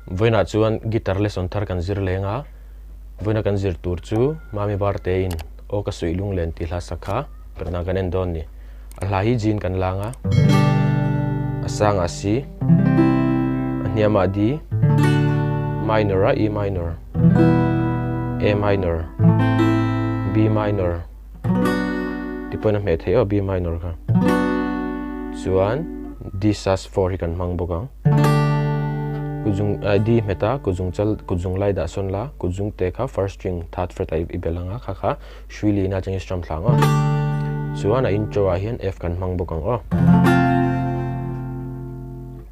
voina chuan guitar lesson thar kan zir lenga voina kan zir tur chu Mami Varte in o ka Suihlung len ti hla sakha Perhdan kan en don ni a hla hi jin kan langa asang asi aniama D minor E minor A minor B minor ti pawna me thei B minor ka chuan D sus4 hi kan hmang boka kujung D meta kujung lai da son la kujung te kha first string third fret ai ibelanga kha kha shwili na chang strum thlanga chuan a intro a hian F kan hmang bokang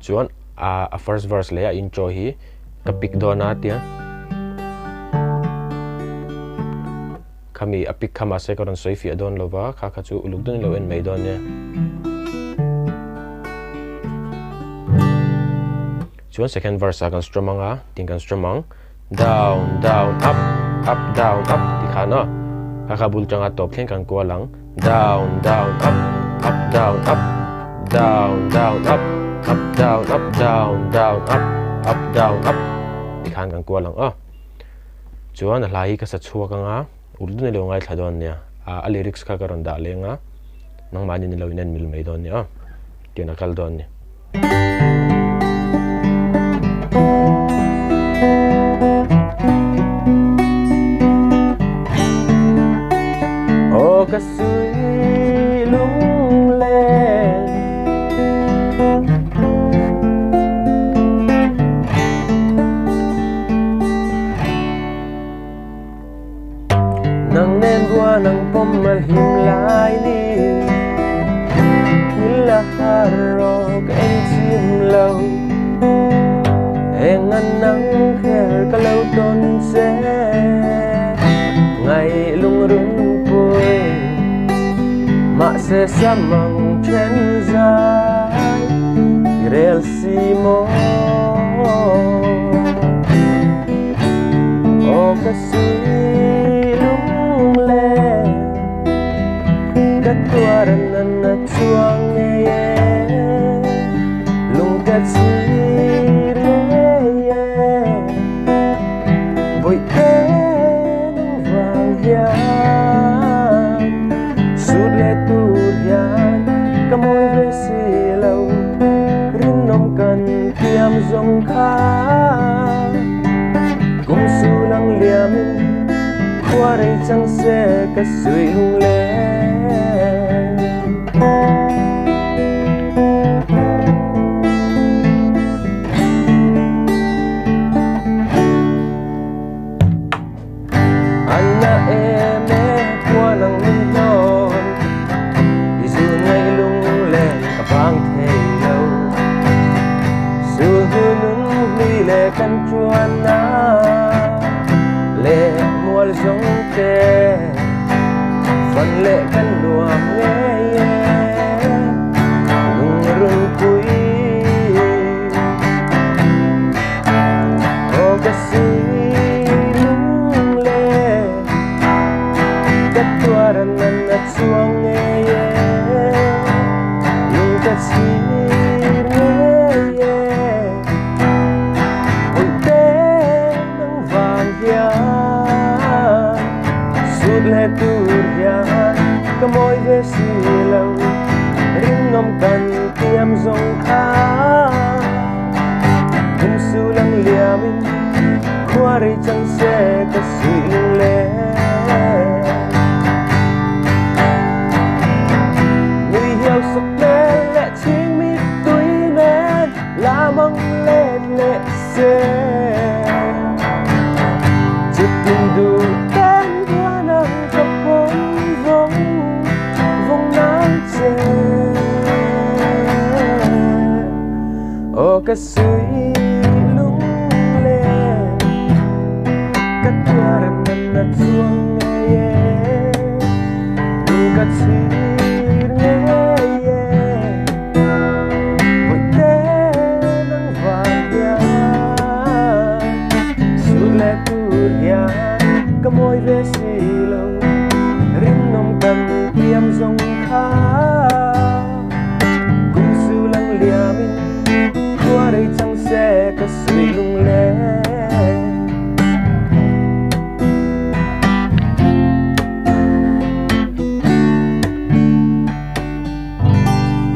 chuan a first verse le a intro hi ka pick dona tia kami a pick khama se karon soifi adon lova kha kha chu uluk don lo en mei don ne chuan second verse a kan strumanga ting kan strumang down down up up down up ti khana kha kha bul changa top thleng kan ko lang down down up up down up down down up up down up down down up down up ti khan kan ko lang chuan a hlai ka sa chuak anga urdu ne lo ngai thladon nia a lyrics kha karon da lenga nang mani ne lo inen mil mei don ni tina kal don ni o ka Suihlung len nang nen bua nang pom mal him lai ni hila haro ka en chim lâu en an nang kher ka lâu ton se ngày lung rung pui ma se samang chen dài rel simo o ka Suihlung len ka tuaran na chuang ngei lung ka chir ngei boi te nang vang hian sut le tur hian ka moi ve si lo rin nom kan tiam zong kha kum su lang liamin qua đây chẳng sẽ ka Suihlung len anna eme qua nang min non isu ngai lung len ka bang thei lo Suihlung li le kan chuan na le mual zong te phần lệ kan luam ngei lung rung pui o ka Suihlung len ka tuaran na chuang ngei lung ka chir ngei oi te nang vang hian sut le tur hian ka moi ve si lo ring nom kan tiam zong kha kum su lang liamin khua rei chang se ka Suihlung len người hiểu sụp lên lệ chính mi túi men la mong lên lệ se chụp tin đủ tên qua nắng cặp bóng vong vong nắng che o ka Suihlung len ka tuaran na chuang ngei ka chir ngei boi te nang vang hian sut le tur hian ka moi ve si